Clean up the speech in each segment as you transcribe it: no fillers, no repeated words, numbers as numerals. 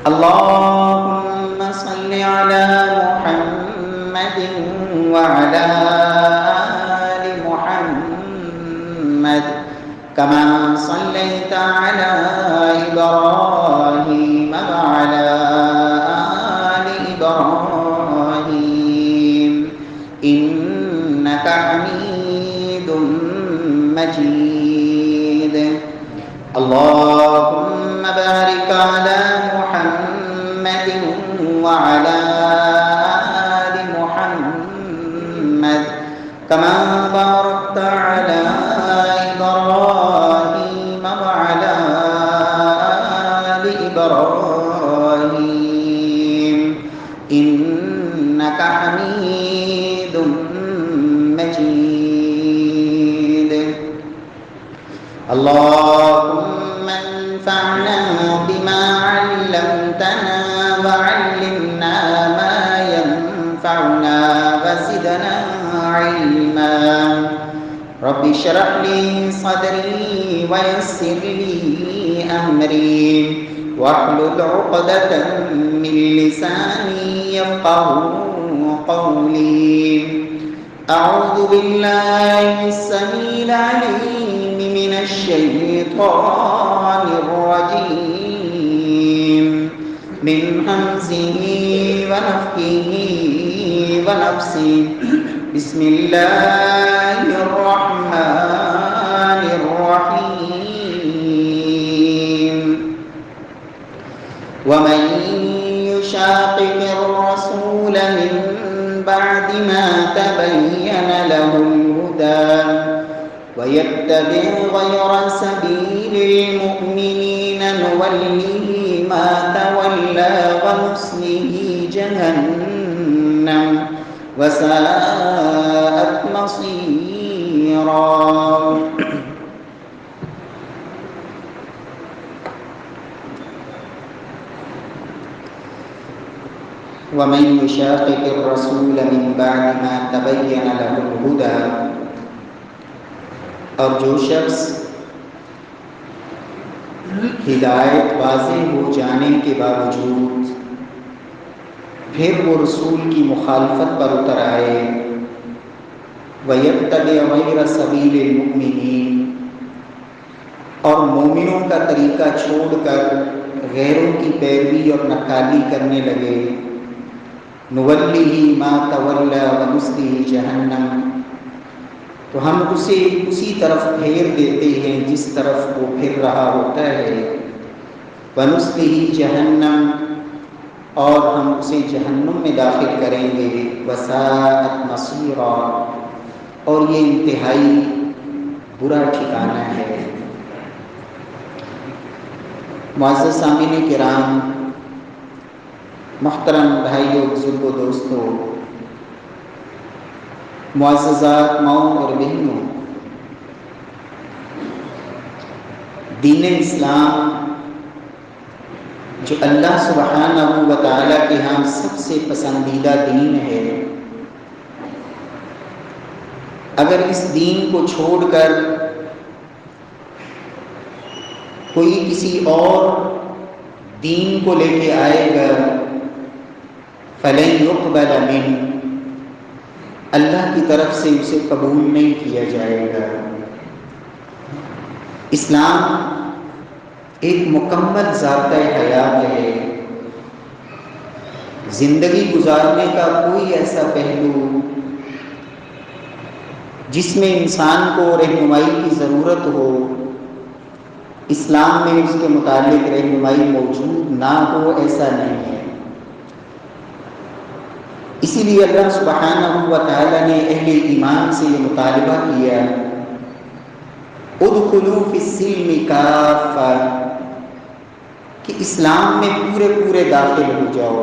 اللهم صل على محمد وعلى آل محمد كما صليت على إبراهيم وعلى آل إبراهيم إنك حميد مجيد. اللهم بارك على محمد وعلى آل محمد كما باركت على إبراهيم وعلى آل إبراهيم إنك حميد مجيد. اللهم انفعنا بما علمتنا وعلمنا ما ينفعنا وزدنا علما. رب اشرح لي صدري ويسر لي أمري واحلل عقدة من لساني يفقهوا قولي. أعوذ بالله السميع العليم من الشيطان الرجيم من همزه ونفخه ونفسه. بسم الله الرحمن الرحيم. ومن يشاقق الرسول من بعد ما تبين له الهدى ويتبع غير سبيل المؤمنين نوله ما تولى ونصله جهنم وساءت مصيرا. ومن يشاقق الرسول من بعد ما تبين له الهدى، اور جو شخص ہدایت واضح ہو جانے کے باوجود پھر وہ رسول کی مخالفت پر اتر آئے، وَيَتَّبِعْ غَيْرَ سَبِيلِ الْمُؤْمِنِينَ، اور مومنوں کا طریقہ چھوڑ کر غیروں کی پیروی اور نکالی کرنے لگے، نُوَلِّهِ مَا تَوَلَّى وَنُصْلِهِ جَهَنَّمَ، تو ہم اسے اسی طرف پھیر دیتے ہیں جس طرف وہ پھر رہا ہوتا ہے، وَنُصْلِهِ جَهَنَّمَ، اور ہم اسے جہنم میں داخل کریں گے، وَسَاءَتْ مَصِيرًا، اور یہ انتہائی برا ٹھکانہ ہے۔ معزز سامعین کرام، محترم بھائیوں، بزرگوں، دوستوں، معززات ماؤں اور بہنوں، دین اسلام جو اللہ سبحانہ و تعالیٰ کے ہاں سب سے پسندیدہ دین ہے، اگر اس دین کو چھوڑ کر کوئی کسی اور دین کو لے کے آئے گا، فَلَن يُقْبَلَ مِنْهُ، اللہ کی طرف سے اسے قبول نہیں کیا جائے گا۔ اسلام ایک مکمل ذاتِ حیات ہے، زندگی گزارنے کا کوئی ایسا پہلو جس میں انسان کو رہنمائی کی ضرورت ہو، اسلام میں اس کے متعلق رہنمائی موجود نہ ہو، ایسا نہیں ہے۔ اسی لیے اللہ سبحانہ و تعالیٰ نے اہل ایمان سے یہ مطالبہ کیا، ادخلوا فی السلم کافہ، کہ اسلام میں پورے پورے داخل ہو جاؤ۔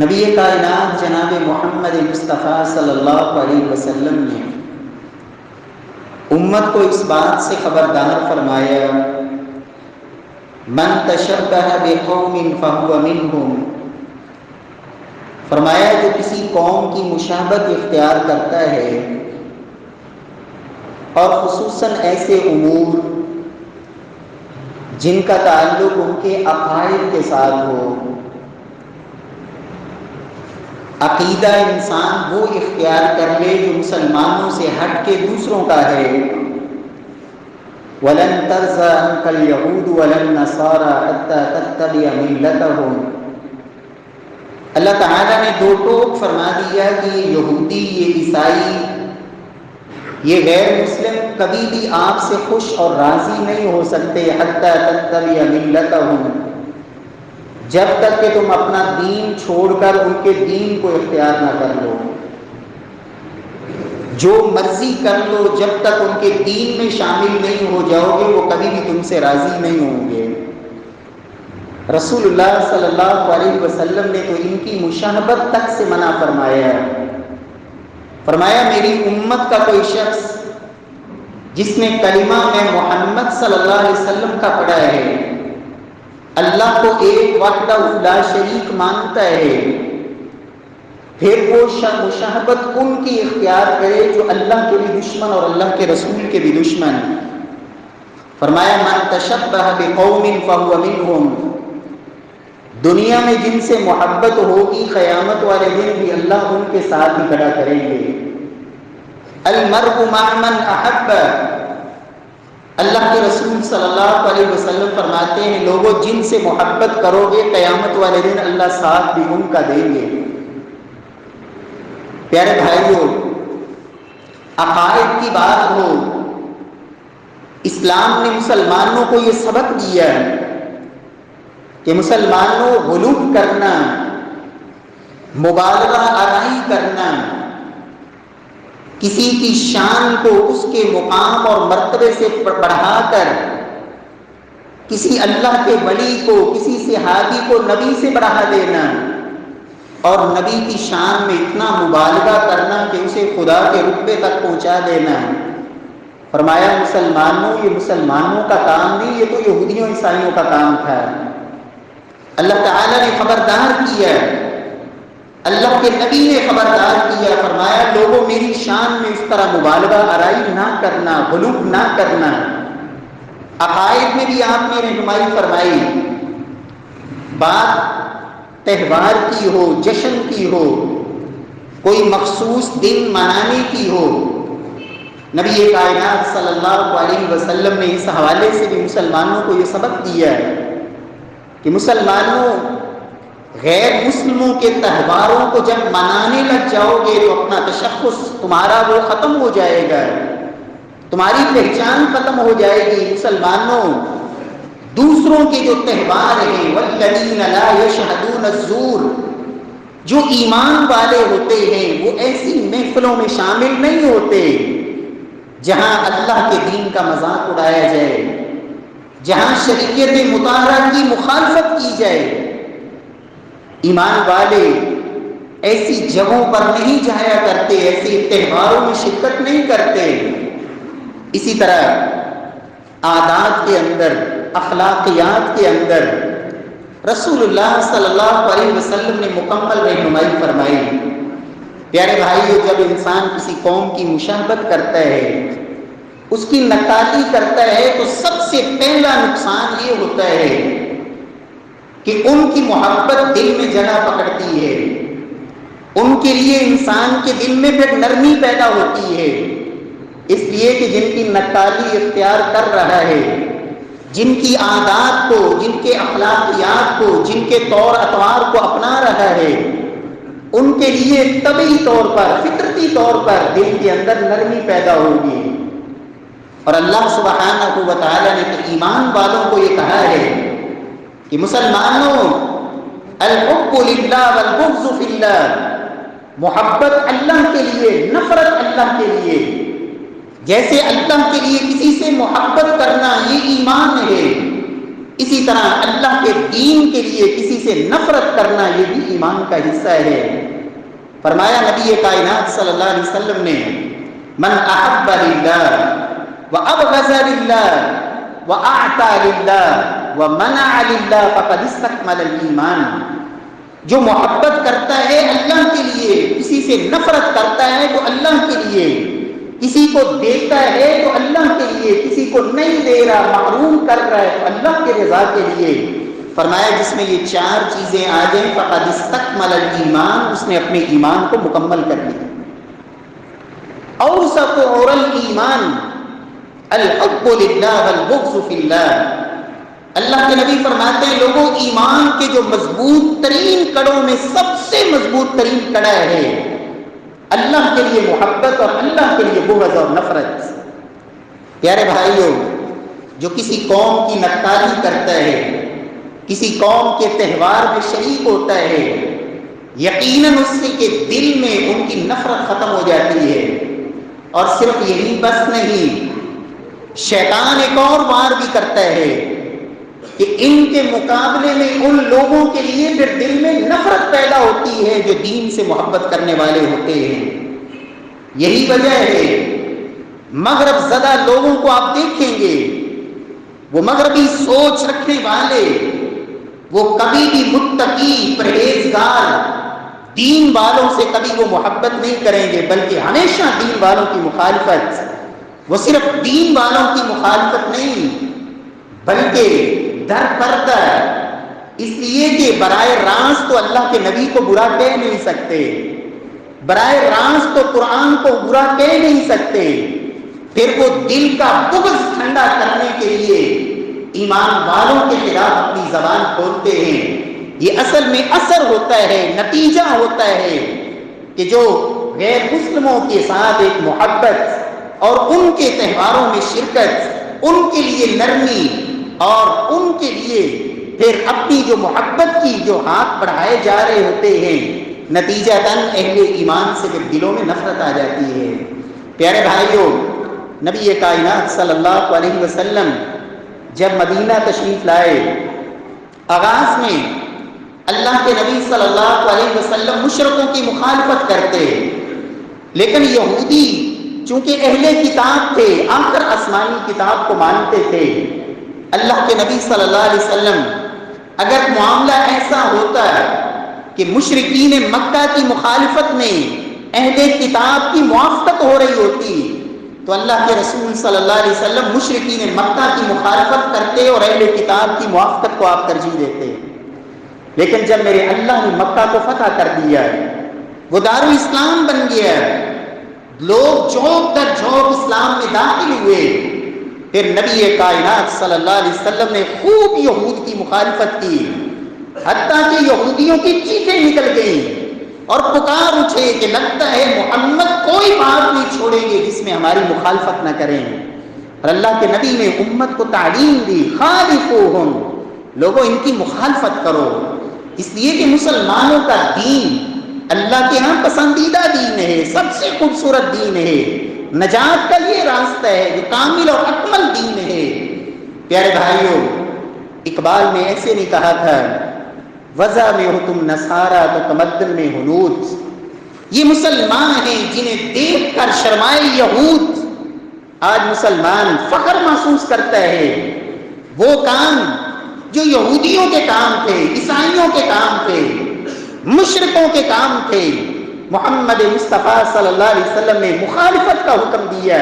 نبی کائنات جناب محمد مصطفیٰ صلی اللہ علیہ وسلم نے امت کو اس بات سے خبردار فرمایا، من تشبہ بقوم فہو منہم، فرمایا جو کسی قوم کی مشابہت اختیار کرتا ہے، اور خصوصاً ایسے امور جن کا تعلق ان کے عقائد کے ساتھ ہو۔ عقیدہ انسان وہ اختیار کر لے جو مسلمانوں سے ہٹ کے دوسروں کا ہے۔ وَلَن تَرْضَىٰ عَنكَ الْيَهُودُ وَلَا النَّصَارَىٰ حَتَّىٰ تَتَّبِعَ مِلَّتَهُمْ۔ اللہ تعالیٰ نے دو ٹوک فرما دیا کہ یہ یہودی، یہ عیسائی، یہ غیر مسلم کبھی بھی آپ سے خوش اور راضی نہیں ہو سکتے حَتَّىٰ تَتَّبِعَ مِلَّتَهُمْ، جب تک کہ تم اپنا دین چھوڑ کر ان کے دین کو اختیار نہ کر لو۔ جو مرضی کر لو، جب تک ان کے دین میں شامل نہیں ہو جاؤ گے وہ کبھی بھی تم سے راضی نہیں ہوں گے۔ رسول اللہ صلی اللہ علیہ وسلم نے تو ان کی مشاہبت تک سے منع فرمایا۔ فرمایا میری امت کا کوئی شخص جس نے کلمہ میں محمد صلی اللہ علیہ وسلم کا پڑھا ہے، اللہ کو ایک وحدہ لا شریک مانتا ہے، پھر وہ مشاہبت ان کی اختیار کرے جو اللہ کے بھی دشمن اور اللہ کے رسول کے بھی دشمن۔ فرمایا من تشبہ بقوم فہو منہم، دنیا میں جن سے محبت ہوگی قیامت والے دن بھی اللہ ان کے ساتھ ہی کھڑا کریں گے۔ المرء مع من احب، اللہ کے رسول صلی اللہ علیہ وسلم فرماتے ہیں لوگوں جن سے محبت کرو گے قیامت والے دن اللہ ساتھ بھی ان کا دیں گے۔ پیارے بھائیوں، عقائد کی بات ہو، اسلام نے مسلمانوں کو یہ سبق دیا کہ مسلمانوں غلو کرنا، مبالغہ آرائی کرنا، کسی کی شان کو اس کے مقام اور مرتبے سے بڑھا کر کسی اللہ کے ولی کو، کسی صحابی کو نبی سے بڑھا دینا اور نبی کی شان میں اتنا مبالغہ کرنا کہ اسے خدا کے رتبے تک پہنچا دینا۔ فرمایا مسلمانوں، یہ مسلمانوں کا کام نہیں، یہ تو یہودیوں عیسائیوں کا کام تھا۔ اللہ تعالیٰ نے خبردار کیا، اللہ کے نبی نے خبردار کیا، فرمایا لوگوں میری شان میں اس طرح مبالغہ آرائی نہ کرنا، غلو نہ کرنا۔ عقائد میں بھی آپ نے رہنمائی فرمائی، بات تہوار کی ہو، جشن کی ہو، کوئی مخصوص دن منانے کی ہو، نبی کائنات صلی اللہ علیہ وسلم نے اس حوالے سے بھی مسلمانوں کو یہ سبق دیا ہے کہ مسلمانوں غیر مسلموں کے تہواروں کو جب منانے لگ جاؤ گے تو اپنا تشخص تمہارا وہ ختم ہو جائے گا، تمہاری پہچان ختم ہو جائے گی۔ مسلمانوں دوسروں کے جو تہوار ہیں، والذین لا یشہدون الزور، جو ایمان والے ہوتے ہیں وہ ایسی محفلوں میں شامل نہیں ہوتے جہاں اللہ کے دین کا مذاق اڑایا جائے، جہاں شریعت مطہرہ کی مخالفت کی جائے۔ ایمان والے ایسی جگہوں پر نہیں جایا کرتے، ایسے تہواروں میں شرکت نہیں کرتے۔ اسی طرح عادات کے اندر، اخلاقیات کے اندر رسول اللہ صلی اللہ علیہ وسلم نے مکمل رہنمائی فرمائی۔ پیارے بھائیو، جب انسان کسی قوم کی مشاہبت کرتا ہے، اس کی نکالی کرتا ہے، تو سب سے پہلا نقصان یہ ہوتا ہے کہ ان کی محبت دل میں جگہ پکڑتی ہے، ان کے لیے انسان کے دل میں پھر نرمی پیدا ہوتی ہے، اس لیے کہ جن کی نکالی اختیار کر رہا ہے، جن کی عادات کو، جن کے اخلاقیات کو، جن کے طور اطوار کو اپنا رہا ہے، ان کے لیے طبعی طور پر، فطرتی طور پر دل کے اندر نرمی پیدا ہوگی۔ اور اللہ سبحانہ و تعالیٰ نے تو ایمان والوں کو یہ کہا ہے کہ مسلمانوں الحب للہ والبغض فی اللہ، محبت اللہ کے لیے، نفرت اللہ کے لیے۔ جیسے اللہ کے لیے کسی سے محبت کرنا یہ ایمان ہے، اسی طرح اللہ کے دین کے لیے کسی سے نفرت کرنا یہ بھی ایمان کا حصہ ہے۔ فرمایا نبی کائنات صلی اللہ علیہ وسلم نے من احب للہ وابغض للہ واعطى للہ ومنع للہ فقد استکمل الایمان، جو محبت کرتا ہے اللہ کے لیے، کسی سے نفرت کرتا ہے تو اللہ کے لیے، کسی کو دیتا ہے تو اللہ کے لیے، کسی کو نہیں دے رہا، محروم کر رہا ہے تو اللہ کے رضا کے لیے۔ فرمایا جس میں یہ چار چیزیں آ جائیں فقد استکمل الایمان، اس نے اپنے ایمان کو مکمل کر لیا۔ اوسط اور الایمان الحب للہ والبغض فی اللہ۔ اللہ کے نبی فرماتے ہیں لوگوں، ایمان کے جو مضبوط ترین کڑوں میں سب سے مضبوط ترین کڑا ہے اللہ کے لیے محبت اور اللہ کے لیے بغض اور نفرت۔ پیارے بھائیوں، جو کسی قوم کی نقالی کرتا ہے، کسی قوم کے تہوار میں شریک ہوتا ہے، یقیناً اس سے کے دل میں ان کی نفرت ختم ہو جاتی ہے۔ اور صرف یہی بس نہیں، شیطان ایک اور وار بھی کرتا ہے کہ ان کے مقابلے میں ان لوگوں کے لیے پھر دل میں نفرت پیدا ہوتی ہے جو دین سے محبت کرنے والے ہوتے ہیں۔ یہی وجہ ہے مغرب زدہ لوگوں کو آپ دیکھیں گے، وہ مغربی سوچ رکھنے والے، وہ کبھی بھی متقی پرہیزگار دین والوں سے کبھی وہ محبت نہیں کریں گے، بلکہ ہمیشہ دین والوں کی مخالفت۔ وہ صرف دین والوں کی مخالفت نہیں بلکہ در پردہ، اس لیے کہ براہ راست تو اللہ کے نبی کو برا کہہ نہیں سکتے، براہ راست تو قرآن کو برا کہہ نہیں سکتے، پھر وہ دل کا بغض ٹھنڈا کرنے کے لیے ایمان والوں کے خلاف اپنی زبان کھولتے ہیں۔ یہ اصل میں اثر ہوتا ہے، نتیجہ ہوتا ہے کہ جو غیر مسلموں کے ساتھ ایک محبت اور ان کے تہواروں میں شرکت، ان کے لیے نرمی اور ان کے لیے پھر اپنی جو محبت کی جو ہاتھ بڑھائے جا رہے ہوتے ہیں، نتیجتاً اہل ایمان سے پھر دلوں میں نفرت آ جاتی ہے۔ پیارے بھائیوں، نبی کائنات صلی اللہ علیہ وسلم جب مدینہ تشریف لائے، آغاز میں اللہ کے نبی صلی اللہ علیہ وسلم مشرکوں کی مخالفت کرتے، لیکن یہودی چونکہ اہل کتاب تھے، آخر آسمانی کتاب کو مانتے تھے، اللہ کے نبی صلی اللہ علیہ وسلم اگر معاملہ ایسا ہوتا کہ مشرکین مکہ کی مخالفت میں اہل کتاب کی موافقت ہو رہی ہوتی تو اللہ کے رسول صلی اللہ علیہ وسلم مشرکین مکہ کی مخالفت کرتے اور اہل کتاب کی موافقت کو آپ ترجیح دیتے۔ لیکن جب میرے اللہ نے مکہ کو فتح کر دیا، وہ دارالاسلام بن گیا، لوگ جھونک در جھونک اسلام میں داخل ہوئے، پھر نبی کائنات صلی اللہ علیہ وسلم نے خوب یہود کی مخالفت کی، حتیٰ کہ یہودیوں کی چیخیں نکل گئیں اور پکار اٹھے کہ لگتا ہے محمد کوئی بات نہیں چھوڑیں گے جس میں ہماری مخالفت نہ کریں۔ اور اللہ کے نبی نے امت کو تعلیم دی، خالفوہم، لوگوں ان کی مخالفت کرو، اس لیے کہ مسلمانوں کا دین اللہ کے ہاں پسندیدہ دین ہے، سب سے خوبصورت دین ہے، نجات کا یہ راستہ ہے جو کامل اور اکمل دین ہے۔ پیارے بھائیوں، اقبال نے ایسے نہیں کہا تھا وضع میں ہو تم نصارہ تو تمدن میں ہنود۔ یہ مسلمان ہیں جنہیں دیکھ کر شرمائے یہود۔ آج مسلمان فخر محسوس کرتا ہے وہ کام جو یہودیوں کے کام تھے، عیسائیوں کے کام تھے، مشرکوں کے کام تھے، محمد مصطفیٰ صلی اللہ علیہ وسلم نے مخالفت کا حکم دیا،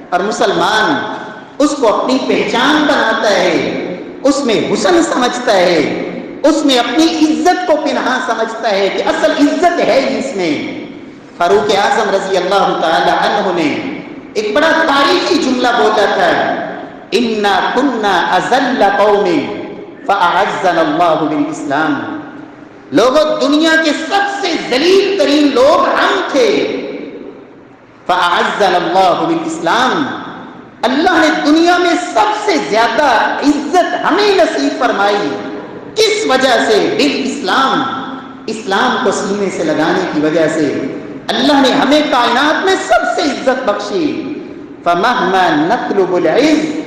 اور مسلمان اس کو اپنی پہچان بناتا ہے، اس میں حسن سمجھتا ہے، اس میں اپنی عزت کو پنہاں سمجھتا ہے کہ اصل عزت ہے اس میں۔ فاروق اعظم رضی اللہ تعالی عنہ نے ایک بڑا تاریخی جملہ بولا تھا، اِنَّا كُنَّا أَذَلَّ قَوْمٍ فَأَعَزَّنَا اللَّهُ بِالْإِسْلَامِ۔ لوگوں، دنیا کے سب سے ذلیل ترین لوگ ہم تھے، فَأَعَزَّنَا اللَّهُ بِالْإِسْلَامِ، اللہ نے دنیا میں سب سے زیادہ عزت ہمیں نصیب فرمائی، کس وجہ سے؟ بالاسلام، اسلام کو سینے سے لگانے کی وجہ سے اللہ نے ہمیں کائنات میں سب سے عزت بخشی۔ فَمَهْمَا نَطْلُبُ الْعِزَّ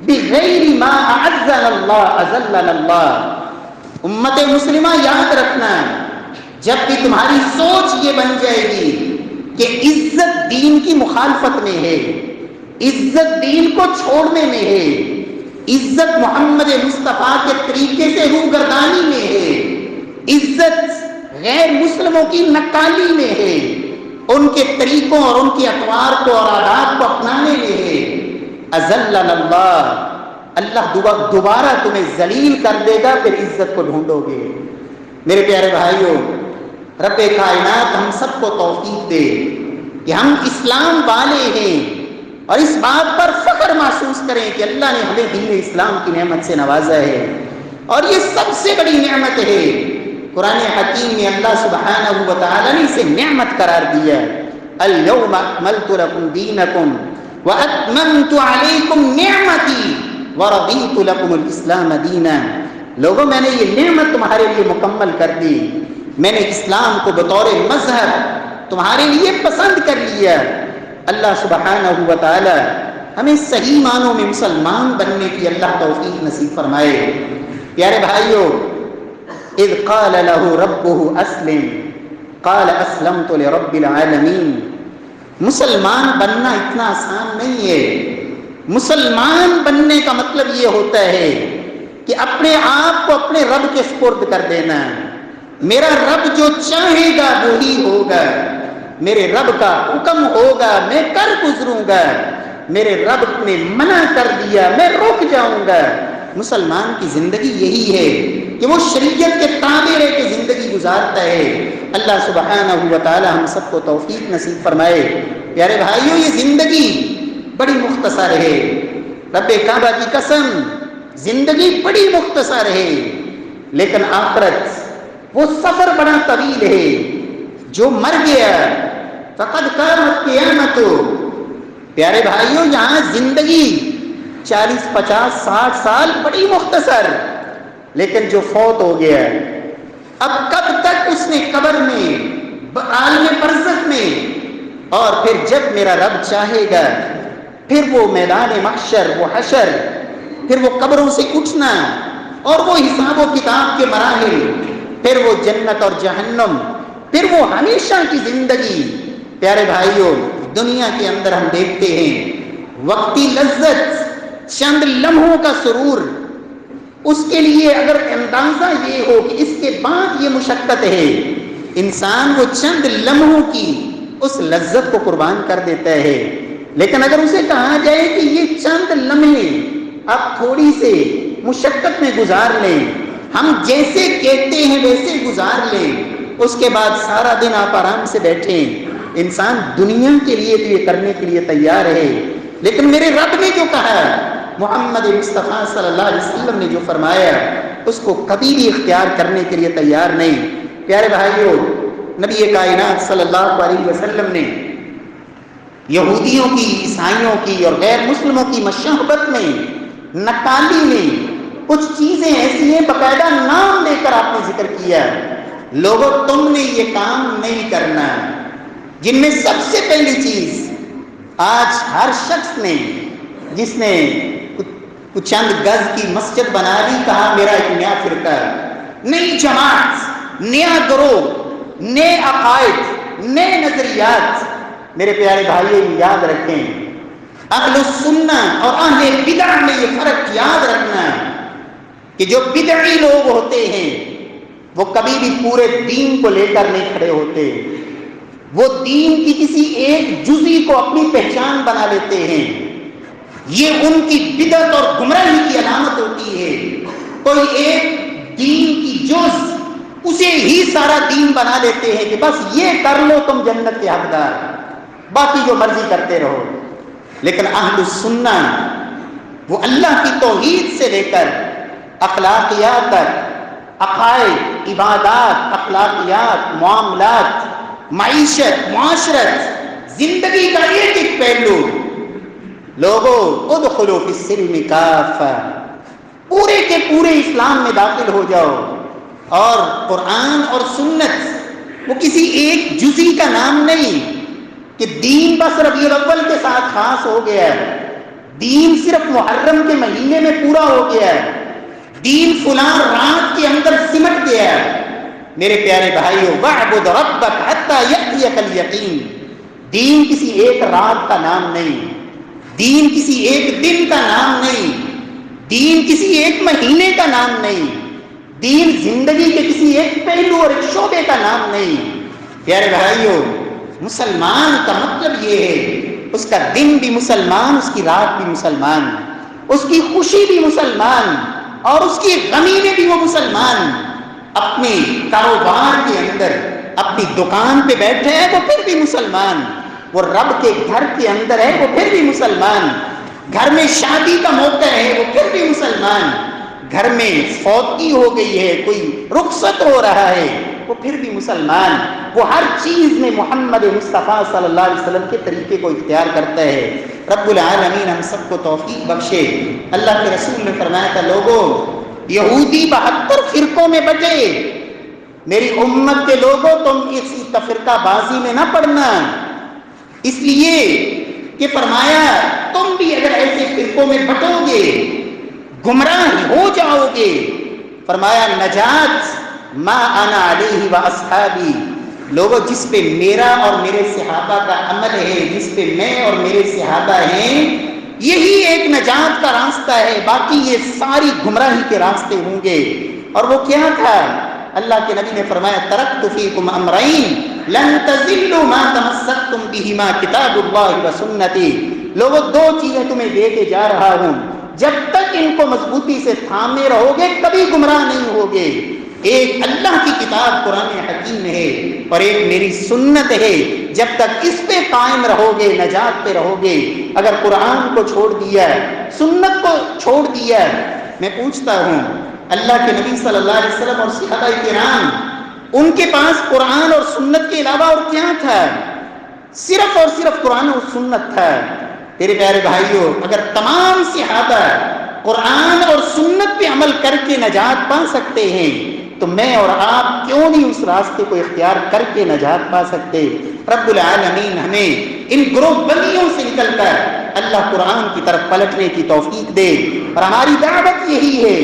بِغَيْرِ مَا أَعَزَّنَا اللَّهُ أَذَلَّنَا اللَّهُ۔ امت مسلمہ یاد رکھنا، جب بھی تمہاری سوچ یہ بن جائے گی کہ عزت دین کی مخالفت میں ہے، عزت دین کو چھوڑنے میں ہے، عزت محمد مصطفیٰ کے طریقے سے روگردانی میں ہے، عزت غیر مسلموں کی نکالی میں ہے، ان کے طریقوں اور ان کی اطوار کو اور عادات کو اپنانے لگے، اذلنا اللہ، اللہ دوبارہ تمہیں ذلیل کر دے گا، پھر عزت کو ڈھونڈو گے۔ میرے پیارے بھائیوں، رب کائنات ہم سب کو توفیق دے کہ ہم اسلام والے ہیں اور اس بات پر فخر محسوس کریں کہ اللہ نے ہمیں دین اسلام کی نعمت سے نوازا ہے، اور یہ سب سے بڑی نعمت ہے۔ قرآن حکیم میں اللہ سبحانہ و تعالی نے اسے نعمت قرار دیا، الیوم اکملت لکم دینکم واتممت علیکم نعمتی ورضیت لکم الاسلام دینا۔ لوگوں، میں نے یہ نعمت تمہارے لیے مکمل کر دی، میں نے اسلام کو بطور مذہب تمہارے لیے پسند کر لیا۔ اللہ سبحانہ و تعالی ہمیں صحیح معنوں میں مسلمان بننے کی اللہ توفیق نصیب فرمائے۔ پیارے بھائیوں، اذ قال له ربه اسلم قال اسلمت لرب العالمین۔ مسلمان بننا اتنا آسان نہیں ہے۔ مسلمان بننے کا مطلب یہ ہوتا ہے کہ اپنے آپ کو اپنے رب کے سپرد کر دینا۔ میرا رب جو چاہے گا وہی ہوگا، میرے رب کا حکم ہوگا میں کر گزروں گا، میرے رب نے منع کر دیا میں رک جاؤں گا۔ مسلمان کی زندگی یہی ہے کہ وہ شریعت کے تابع رہ کے زندگی گزارتا ہے۔ اللہ سبحانہ و تعالی ہم سب کو توفیق نصیب فرمائے۔ پیارے بھائیوں، یہ زندگی بڑی مختصر ہے، رب کعبہ کی قسم زندگی بڑی مختصر ہے، لیکن آخرت وہ سفر بڑا طویل ہے۔ جو مر گیا فقد قامت قیامت۔ پیارے بھائیوں، یہاں زندگی 40 50 60 سال بڑی مختصر، لیکن جو فوت ہو گیا اب کب تک اس نے قبر میں، عالم برزخ میں، اور پھر جب میرا رب چاہے گا پھر وہ میدان محشر، وہ حشر، پھر وہ قبروں سے اٹھنا اور وہ حساب و کتاب کے مراحل، پھر وہ جنت اور جہنم، پھر وہ ہمیشہ کی زندگی۔ پیارے بھائیوں، دنیا کے اندر ہم دیکھتے ہیں وقتی لذت، چند لمحوں کا سرور، اس کے لیے اگر اندازہ یہ ہو کہ اس کے بعد یہ مشقت ہے، انسان وہ چند لمحوں کی اس لذت کو قربان کر دیتا ہے۔ لیکن اگر اسے کہا جائے کہ یہ چند لمحے آپ تھوڑی سے مشقت میں گزار لیں، ہم جیسے کہتے ہیں ویسے گزار لیں، اس کے بعد سارا دن آپ آرام سے بیٹھیں، انسان دنیا کے لیے تو یہ کرنے کے لیے تیار ہے، لیکن میرے رب نے جو کہا، محمد مصطفیٰ صلی اللہ علیہ وسلم نے جو فرمایا، اس کو کبھی بھی اختیار کرنے کے لیے تیار نہیں۔ پیارے بھائیوں، نبی کائنات صلی اللہ علیہ وسلم نے یہودیوں کی، عیسائیوں کی اور غیر مسلموں کی مشابہت میں، نکالی میں کچھ چیزیں ایسی ہیں باقاعدہ نام لے کر آپ نے ذکر کیا، لوگوں تم نے یہ کام نہیں کرنا، جن میں سب سے پہلی چیز آج ہر شخص نے، جس نے کچھ چند گز کی مسجد بنا لی، کہا میرا ایک نیا فرقہ، نئی جماعت، نیا گروہ، نئے عقائد، نئے نظریات۔ میرے پیارے بھائیوں، یاد رکھیں، اہل السنہ اور اہل بدع میں یہ فرق یاد رکھنا کہ جو بدعی لوگ ہوتے ہیں وہ کبھی بھی پورے دین کو لے کر نہیں کھڑے ہوتے، وہ دین کی کسی ایک جزئی کو اپنی پہچان بنا لیتے ہیں، یہ ان کی بدعت اور گمراہی کی علامت ہوتی ہے۔ کوئی ایک دین کی جز اسے ہی سارا دین بنا لیتے ہیں کہ بس یہ کر لو تم جنت کے حقدار، باقی جو مرضی کرتے رہو۔ لیکن اہل السنہ وہ اللہ کی توحید سے لے کر اخلاقیات تک، عقائد، عبادات، اخلاقیات، معاملات، معیشت، معاشرت، زندگی کا ایک ایک پہلو، لوگوں ادخلوا فی السلم کافہ، پورے کے پورے اسلام میں داخل ہو جاؤ۔ اور قرآن اور سنت وہ کسی ایک جزئی کا نام نہیں کہ دین بس ربیع الاول کے ساتھ خاص ہو گیا ہے، دین صرف محرم کے مہینے میں پورا ہو گیا ہے، دین فلاں رات کے اندر سمٹ گیا ہے۔ میرے پیارے بھائیو، وَاعْبُدْ رَبَّكَ حَتَّى يَأْتِيَكَ الْيَقِينُ، دین کسی ایک رات کا نام نہیں، دین کسی ایک دن کا نام نہیں، دین کسی ایک مہینے کا نام نہیں، دین زندگی کے کسی ایک پہلو اور ایک شعبے کا نام نہیں۔ پیارے بھائیو، مسلمان کا مطلب یہ ہے اس کا دن بھی مسلمان، اس کی رات بھی مسلمان، اس کی خوشی بھی مسلمان اور اس کی غمی میں بھی وہ مسلمان، اپنے کاروبار کے اندر اپنی دکان پہ بیٹھے ہیں وہ پھر بھی مسلمان، وہ رب کے گھر کے اندر ہے وہ پھر بھی مسلمان، گھر میں شادی کا موقع ہے وہ پھر بھی مسلمان، گھر میں فوتگی ہو گئی ہے، کوئی رخصت ہو رہا ہے وہ پھر بھی مسلمان، وہ ہر چیز میں محمد مصطفیٰ صلی اللہ علیہ وسلم کے طریقے کو اختیار کرتا ہے۔ رب العالمین ہم سب کو توفیق بخشے۔ اللہ کے رسول نے فرمایا تھا، لوگوں یہودی 72 فرقوں میں بٹے، میری امت کے لوگوں تم اسی تفرقہ بازی میں نہ پڑنا، اس لیے کہ فرمایا تم بھی اگر ایسے فرقوں میں بٹو گے گمراہ ہو جاؤ گے، فرمایا نجات ما انا علیہ و اصحابی، لوگوں جس پہ میرا اور میرے صحابہ کا عمل ہے، جس پہ میں اور میرے صحابہ ہیں، یہی ایک نجات کا راستہ ہے، باقی یہ ساری گمراہی کے راستے ہوں گے۔ اور وہ کیا تھا؟ اللہ کے نبی نے فرمایا ترکت فیکم امرین لن تضلوا ما تمسکتم بہما کتاب اللہ و سنتی، لوگوں 2 چیزیں تمہیں دے کے جا رہا ہوں، جب تک ان کو مضبوطی سے تھامے رہو گے کبھی گمراہ نہیں ہوگے، ایک اللہ کی کتاب قرآن حکیم ہے اور ایک میری سنت ہے، جب تک اس پہ قائم رہو گے نجات پہ رہو گے۔ اگر قرآن کو چھوڑ دیا، سنت کو چھوڑ دیا، میں پوچھتا ہوں اللہ کے نبی صلی اللہ علیہ وسلم اور صحابہ کرام ان کے پاس قرآن اور سنت کے علاوہ اور کیا تھا؟ صرف اور صرف قرآن اور سنت تھا۔ تیرے پیارے بھائیوں، اگر تمام صحابہ قرآن اور سنت پہ عمل کر کے نجات پا سکتے ہیں تو میں اور آپ کیوں نہیں اس راستے کو اختیار کر کے نجات پا سکتے؟ رب العالمین ہمیں ان گروہ بندیوں سے نکل کر اللہ قرآن کی طرف پلٹنے کی توفیق دے، اور ہماری دعوت یہی ہے،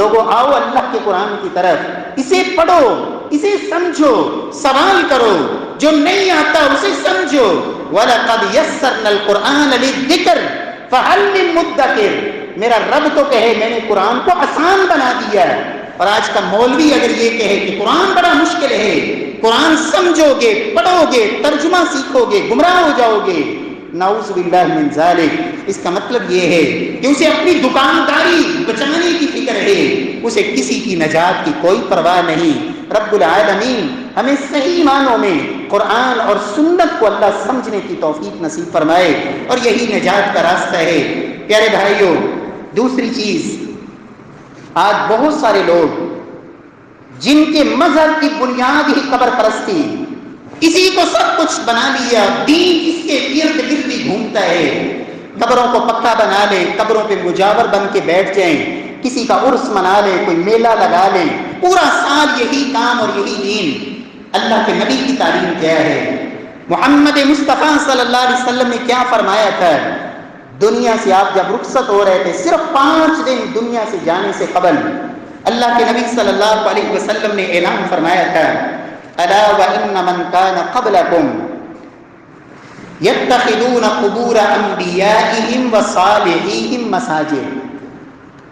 لوگوں آؤ اللہ کے قرآن کی طرف، اسے پڑھو، اسے سمجھو، سوال کرو، جو نہیں آتا اسے سمجھو۔ وَلَقَدْ يَسَّرْنَا الْقُرْآنَ لِلذِّكْرِ فَهَلْ مِن مُدَّكِرٍ، میرا رب تو کہے میں نے قرآن کو آسان بنا دیا ہے، اور آج کا مولوی اگر یہ کہے کہ قرآن بڑا مشکل ہے، قرآن سمجھو گے، پڑھو گے، ترجمہ سیکھو گے، گمراہ ہو جاؤ گے، نعوذ باللہ من ذالک۔ اس کا مطلب یہ ہے کہ اسے اپنی دکانداری بچانے کی فکر ہے، اسے کسی کی نجات کی کوئی پرواہ نہیں۔ رب العالمین ہمیں صحیح معنوں میں قرآن اور سنت کو اللہ سمجھنے کی توفیق نصیب فرمائے، اور یہی نجات کا راستہ ہے۔ پیارے بھائیوں، دوسری چیز، آج بہت سارے لوگ جن کے مذہب کی بنیاد ہی قبر پرستی، اسی کو سب کچھ بنا لیا، دین اس کے ارد گرد ہی گھومتا ہے، قبروں کو پکا بنا لے، قبروں پہ مجاور بن کے بیٹھ جائیں، کسی کا عرس منا لے، کوئی میلہ لگا لے، پورا سال یہی کام اور یہی دین۔ اللہ کے نبی کی تعلیم کیا ہے؟ محمد مصطفیٰ صلی اللہ علیہ وسلم نے کیا فرمایا تھا؟ دنیا سے آپ جب رخصت ہو رہے تھے، صرف 5 دن دنیا سے جانے سے قبل اللہ کے نبی صلی اللہ علیہ وسلم نے اعلان فرمایا تھا، الا وان من كان قبلكم يتخذون قبور انبيائهم وصالحيهم مساجد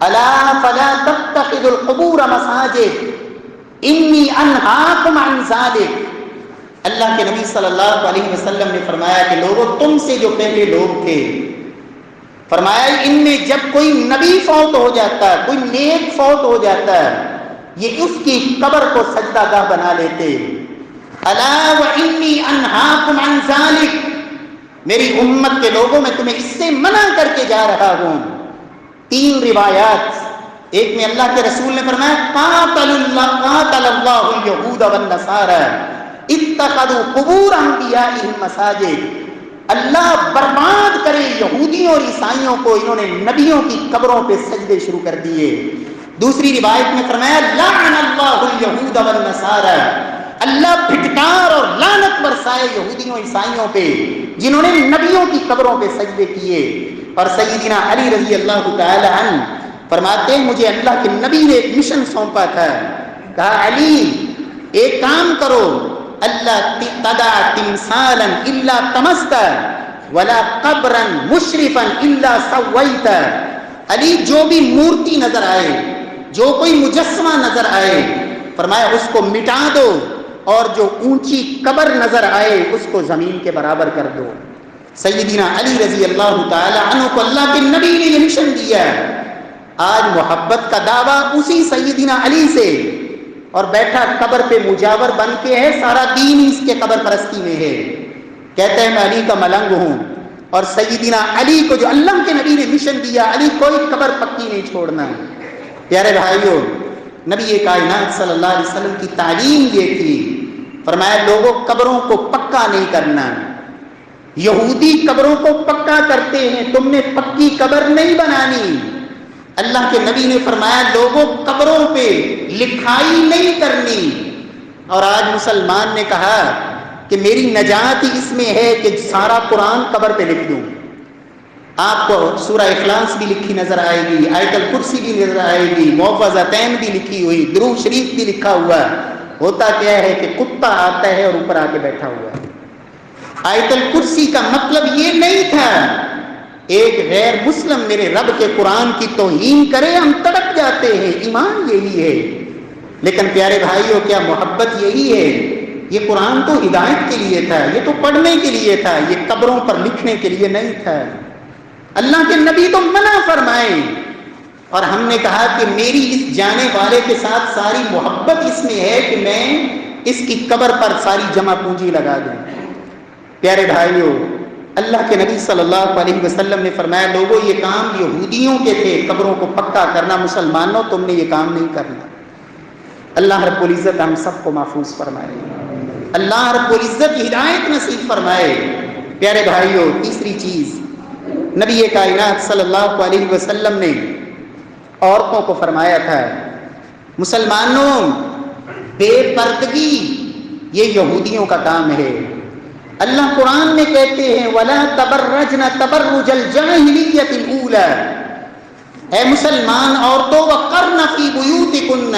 الا فلا تتخذوا القبور مساجد انی انہاکم عن ذلک۔ اللہ کے نبی صلی اللہ علیہ وسلم نے فرمایا کہ لوگوں تم سے جو پہلے لوگ تھے، فرمایا ان میں جب کوئی نبی فوت ہو جاتا ہے، کوئی نیک فوت ہو جاتا ہے، یہ اس کی قبر کو سجدہ گاہ بنا لیتے۔ الا وانی انہاکم عن ذلک، میری امت کے لوگوں میں تمہیں اس سے منع کر کے جا رہا ہوں۔ 3 روایات، ایک میں اللہ کے رسول نے فرمایا قاتل اللہ اليہود والنصارى اتخذوا قبور انبیائهم مساجد، اللہ برباد کرے یہودیوں اور عیسائیوں کو، انہوں نے نبیوں کی قبروں پہ سجدے شروع کر دیے۔ دوسری روایت میں فرمایا لعن اللہ اليہود والنصارى، اللہ پھٹکار اور لعنت برسائے یہودیوں عیسائیوں پہ جنہوں نے نبیوں کی قبروں پہ سجدے کیے۔ اور سیدنا علی رضی اللہ تعالی عنہ فرماتے ہیں مجھے اللہ کے نبی نے ایک مشن سونپا تھا، کہا علی ایک کام کرو، اللہ تدع تمثالا الا طمست ولا قبرا مشرفا الا سویت، علی جو بھی مورتی نظر آئے، جو کوئی مجسمہ نظر آئے، فرمایا اس کو مٹا دو، اور جو اونچی قبر نظر آئے اس کو زمین کے برابر کر دو۔ سیدنا علی رضی اللہ تعالی عنہ کو اللہ کے نبی نے یہ مشن دیا۔ آج محبت کا دعویٰ اسی سیدنا علی سے، اور بیٹھا قبر پہ مجاور بن کے ہے، سارا دین ہی اس کے قبر پرستی میں ہے، کہتا ہے میں علی کا ملنگ ہوں۔ اور سیدنا علی کو جو اللہ کے نبی نے مشن دیا، علی کوئی قبر پکی نہیں چھوڑنا۔ پیارے بھائیوں، نبی کائنات صلی اللہ علیہ وسلم کی تعلیم یہ تھی، فرمایا لوگوں قبروں کو پکا نہیں کرنا، یہودی قبروں کو پکا کرتے ہیں، تم نے پکی قبر نہیں بنانی۔ اللہ کے نبی نے فرمایا لوگوں قبروں پہ لکھائی نہیں کرنی۔ اور آج مسلمان نے کہا کہ میری نجات اس میں ہے کہ سارا قرآن قبر پہ لکھ دوں۔ آپ کو سورہ اخلاص بھی لکھی نظر آئے گی، آیت الکرسی بھی نظر آئے گی، محفظتین بھی لکھی ہوئی، درود شریف بھی لکھا ہوا۔ ہوتا کیا ہے کہ کتا آتا ہے اور اوپر آ کے بیٹھا ہوا ہے۔ آیت الکرسی کا مطلب یہ نہیں تھا ایک غیر مسلم میرے رب کے قرآن کی توہین کرے، ہم تڑپ جاتے ہیں، ایمان یہی ہے۔ لیکن پیارے بھائیوں، کیا محبت یہی ہے؟ یہ قرآن تو ہدایت کے لیے تھا، یہ تو پڑھنے کے لیے تھا، یہ قبروں پر لکھنے کے لیے نہیں تھا۔ اللہ کے نبی تو منع فرمائے، اور ہم نے کہا کہ میری اس جانے والے کے ساتھ ساری محبت اس میں ہے کہ میں اس کی قبر پر ساری جمع پونجی لگا دوں۔ پیارے بھائیوں، اللہ کے نبی صلی اللہ علیہ وسلم نے فرمایا لوگوں یہ کام یہودیوں کے تھے، قبروں کو پکا کرنا، مسلمانوں تم نے یہ کام نہیں کرنا۔ اللہ رب العزت ہم سب کو محفوظ فرمائے، اللہ رب العزت ہدایت نصیب فرمائے۔ پیارے بھائیوں، تیسری چیز نبی کائنات صلی اللہ علیہ وسلم نے عورتوں کو فرمایا تھا مسلمانوں بے پردگی یہ یہودیوں کا کام ہے۔ اللہ قرآن میں کہتے ہیں وَلَا تَبَرَّجْنَ تَبَرُّجَ الْجَاهِلِيَّةِ الْأُولَى، اے مسلمان عورتوں وَقَرْنَ فِي بُيُوتِكُنَّ،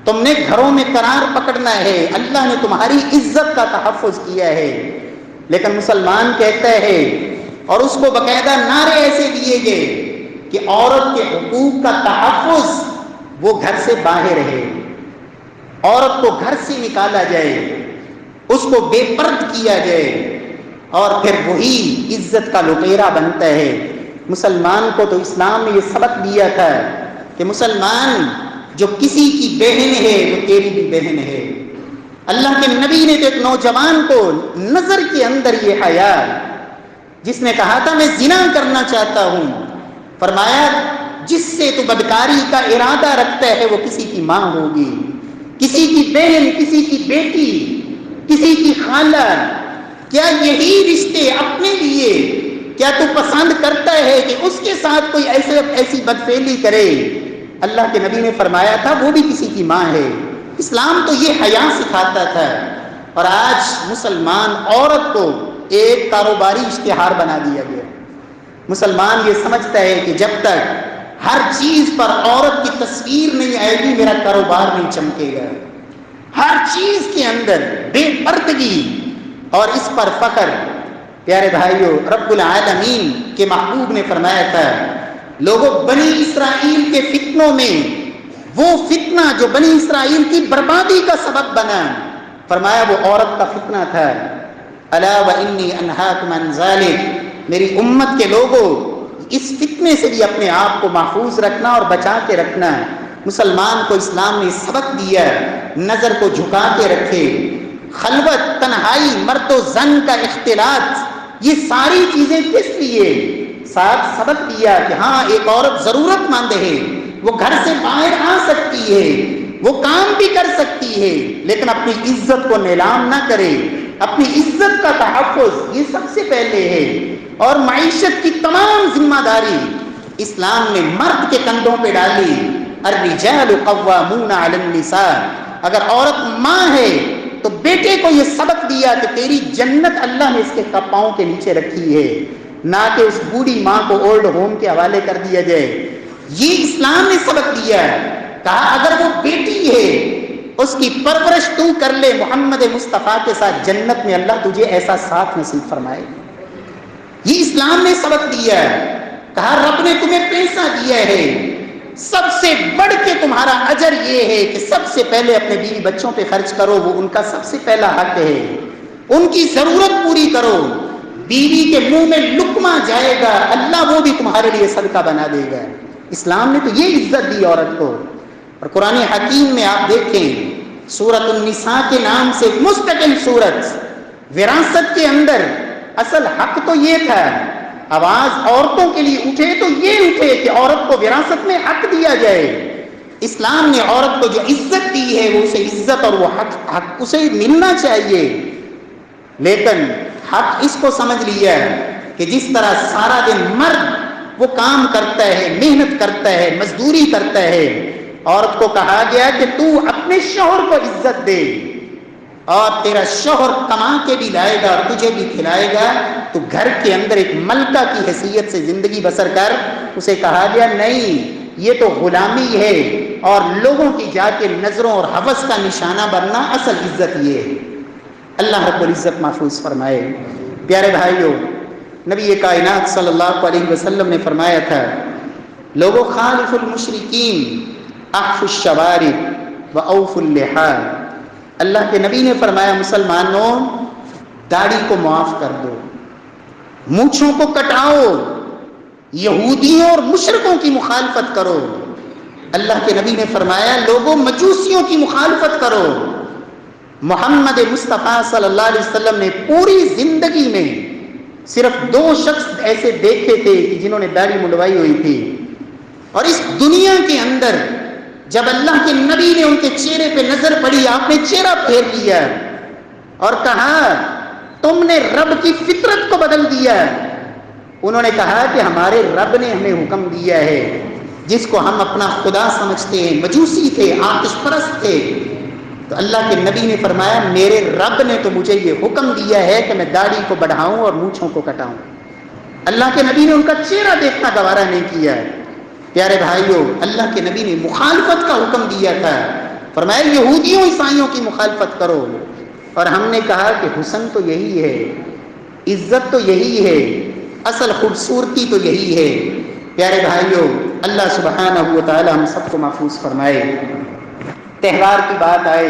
تم نے گھروں میں قرار پکڑنا ہے، اللہ نے تمہاری عزت کا تحفظ کیا ہے۔ لیکن مسلمان کہتا ہے، اور اس کو باقاعدہ نعرے ایسے دیے گئے کہ عورت کے حقوق کا تحفظ وہ گھر سے باہر ہے، عورت کو گھر سے نکالا جائے، اس کو بے پرد کیا جائے، اور پھر وہی عزت کا لٹیرا بنتا ہے۔ مسلمان کو تو اسلام نے یہ سبق دیا تھا کہ مسلمان جو کسی کی بہن ہے وہ تیری بھی بہن ہے۔ اللہ کے نبی نے تو ایک نوجوان کو نظر کے اندر یہ حیا، جس نے کہا تھا میں زنا کرنا چاہتا ہوں، فرمایا جس سے تو بدکاری کا ارادہ رکھتا ہے وہ کسی کی ماں ہوگی، کسی کی بہن، کسی کی بیٹی، کسی کی خالہ۔ کیا یہی رشتے اپنے لیے کیا تو پسند کرتا ہے کہ اس کے ساتھ کوئی ایسی بدفعلی کرے؟ اللہ کے نبی نے فرمایا تھا وہ بھی کسی کی ماں ہے۔ اسلام تو یہ حیا سکھاتا تھا، اور آج مسلمان عورت کو ایک کاروباری اشتہار بنا دیا گیا۔ مسلمان یہ سمجھتا ہے کہ جب تک ہر چیز پر عورت کی تصویر نہیں آئے گی میرا کاروبار نہیں چمکے گا۔ ہر چیز کے اندر بے پردگی اور اس پر فخر۔ پیارے بھائیوں، رب العالمین کے محبوب نے فرمایا تھا لوگوں بنی اسرائیل کے فتنوں میں وہ فتنہ جو بنی اسرائیل کی بربادی کا سبب بنا، فرمایا وہ عورت کا فتنہ تھا۔ الا وانی انہاکم عن ذلک، میری امت کے لوگوں اس فتنے سے بھی اپنے آپ کو محفوظ رکھنا اور بچا کے رکھنا۔ مسلمان کو اسلام نے سبق دیا نظر کو جھکا کے رکھے، خلوت، تنہائی، مرد و زن کا اختلاط، یہ ساری چیزیں کس لیے؟ ساتھ سبق دیا کہ ہاں ایک عورت ضرورت مند ہے، وہ گھر سے باہر آ سکتی ہے، وہ کام بھی کر سکتی ہے، لیکن اپنی عزت کو نیلام نہ کرے، اپنی عزت کا تحفظ یہ سب سے پہلے ہے۔ اور معیشت کی تمام ذمہ داری اسلام نے مرد کے کندھوں پہ ڈالی۔ الرجال قوامون علی النساء، اگر عورت ماں ہے تو بیٹے کو یہ سبق دیا کہ تیری جنت اللہ نے اس کے پاؤں کے نیچے رکھی ہے، نہ کہ اس بوڑھی ماں کو اولڈ ہوم کے حوالے کر دیا جائے۔ یہ اسلام نے سبق دیا، کہا اگر وہ بیٹی ہے اس کی پرورش تو کر لے، محمد مصطفیٰ کے ساتھ جنت میں اللہ تجھے ایسا ساتھ نصیب فرمائے۔ یہ اسلام نے سبق دیا، کہا رب نے تمہیں پیسہ دیا ہے، سب سے بڑھ کے تمہارا اجر یہ ہے کہ سب سے پہلے اپنے بیوی بچوں پہ خرچ کرو، وہ ان کا سب سے پہلا حق ہے، ان کی ضرورت پوری کرو۔ بیوی کے منہ میں لقمہ جائے گا، اللہ وہ بھی تمہارے لیے صدقہ بنا دے گا۔ اسلام نے تو یہ عزت دی عورت کو۔ اور قرآن حکیم میں آپ دیکھیں، سورۃ النساء کے نام سے مستقل سورت، وراثت کے اندر اصل حق تو یہ تھا، آواز عورتوں کے لیے اٹھے تو یہ اٹھے کہ عورت کو وراثت میں حق دیا جائے۔ اسلام نے عورت کو جو عزت دی ہے وہ اسے عزت اور وہ حق اسے ملنا چاہیے، لیکن حق اس کو سمجھ لیا کہ جس طرح سارا دن مرد وہ کام کرتا ہے، محنت کرتا ہے، مزدوری کرتا ہے، عورت کو کہا گیا کہ تو اپنے شوہر کو عزت دے، اور تیرا شوہر کما کے بھی لائے گا اور تجھے بھی کھلائے گا، تو گھر کے اندر ایک ملکہ کی حیثیت سے زندگی بسر کر۔ اسے کہا گیا نہیں، یہ تو غلامی ہے، اور لوگوں کی جا کے نظروں اور ہوس کا نشانہ بننا، اصل عزت یہ ہے۔ اللہ رب العزت محفوظ فرمائے۔ پیارے بھائیوں، نبی کائنات صلی اللہ علیہ وسلم نے فرمایا تھا، لوگوں خالف المشرکین اعفوا الشوارب واوفوا اللحى۔ اللہ کے نبی نے فرمایا، مسلمانوں داڑھی کو معاف کر دو، مونچھوں کو کٹاؤ، یہودیوں اور مشرکوں کی مخالفت کرو۔ اللہ کے نبی نے فرمایا، لوگوں مجوسیوں کی مخالفت کرو۔ محمد مصطفیٰ صلی اللہ علیہ وسلم نے پوری زندگی میں صرف 2 شخص ایسے دیکھے تھے کہ جنہوں نے داڑھی منڈوائی ہوئی تھی، اور اس دنیا کے اندر جب اللہ کے نبی نے ان کے چہرے پہ نظر پڑی، آپ نے چہرہ پھیر لیا اور کہا، تم نے رب کی فطرت کو بدل دیا۔ انہوں نے کہا کہ ہمارے رب نے ہمیں حکم دیا ہے، جس کو ہم اپنا خدا سمجھتے ہیں، مجوسی تھے، آتش پرست تھے، تو اللہ کے نبی نے فرمایا، میرے رب نے تو مجھے یہ حکم دیا ہے کہ میں داڑھی کو بڑھاؤں اور مونچھوں کو کٹاؤں۔ اللہ کے نبی نے ان کا چہرہ دیکھنا گوارا نہیں کیا۔ پیارے بھائیوں، اللہ کے نبی نے مخالفت کا حکم دیا تھا، فرمایا یہودیوں عیسائیوں کی مخالفت کرو، اور ہم نے کہا کہ حسن تو یہی ہے، عزت تو یہی ہے، اصل خوبصورتی تو یہی ہے۔ پیارے بھائیوں، اللہ سبحانہ و تعالی ہم سب کو محفوظ فرمائے۔ تہوار کی بات آئے،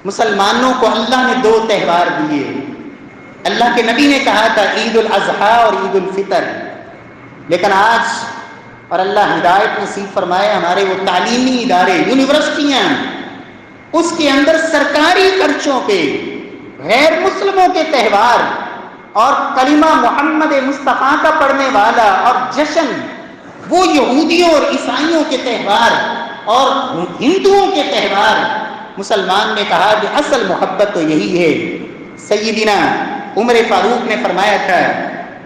مسلمانوں کو اللہ نے 2 تہوار دیے۔ اللہ کے نبی نے کہا تھا عید الاضحیٰ اور عید الفطر، لیکن آج، اور اللہ ہدایت نصیب فرمائے، ہمارے وہ تعلیمی ادارے، یونیورسٹیاں، اس کے اندر سرکاری خرچوں پہ غیر مسلموں کے تہوار اور کلمہ محمد مصطفیٰ کا پڑھنے والا اور جشن، وہ یہودیوں اور عیسائیوں کے تہوار اور ہندوؤں کے تہوار، مسلمان نے کہا کہ اصل محبت تو یہی ہے۔ سیدنا عمر فاروق نے فرمایا تھا،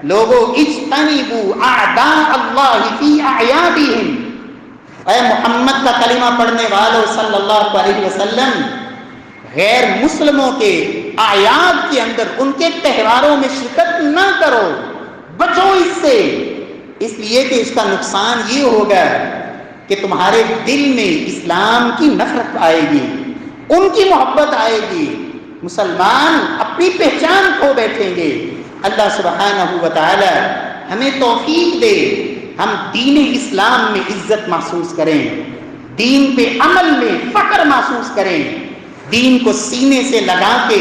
لوگوں اجتنبوا اعداء اللہ فی اعیادہم، اے محمد کا کلمہ پڑھنے والوں صلی اللہ علیہ وسلم، غیر مسلموں کے اعیاد کے اندر، ان کے تہواروں میں شرکت نہ کرو، بچو اس سے، اس لیے کہ اس کا نقصان یہ ہوگا کہ تمہارے دل میں اسلام کی نفرت آئے گی، ان کی محبت آئے گی، مسلمان اپنی پہچان کھو بیٹھیں گے۔ اللہ سبحانہ و تعالی ہمیں توفیق دے، ہم دین اسلام میں عزت محسوس کریں، دین پہ عمل میں فخر محسوس کریں، دین کو سینے سے لگا کے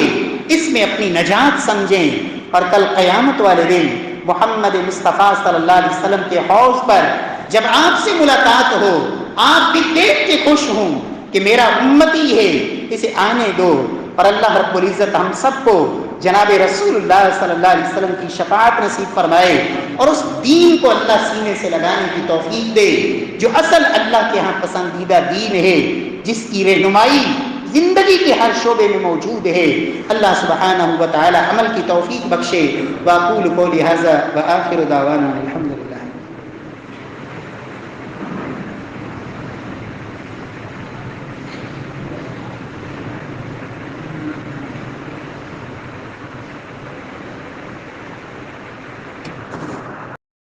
اس میں اپنی نجات سمجھیں، اور کل قیامت والے دن محمد مصطفیٰ صلی اللہ علیہ وسلم کے حوض پر جب آپ سے ملاقات ہو، آپ بھی دیکھ کے خوش ہوں کہ میرا امتی ہے، اسے آنے دو، اور اللہ رب العزت ہم سب کو جناب رسول اللہ صلی اللہ علیہ وسلم کی شفاعت نصیب فرمائے، اور اس دین کو اللہ سینے سے لگانے کی توفیق دے جو اصل اللہ کے ہاں پسندیدہ دین ہے، جس کی رہنمائی زندگی کے ہر شعبے میں موجود ہے۔ اللہ سبحانہ و تعالی عمل کی توفیق بخشے۔ واقول قولی ھذا وآخر دعوانا الحمد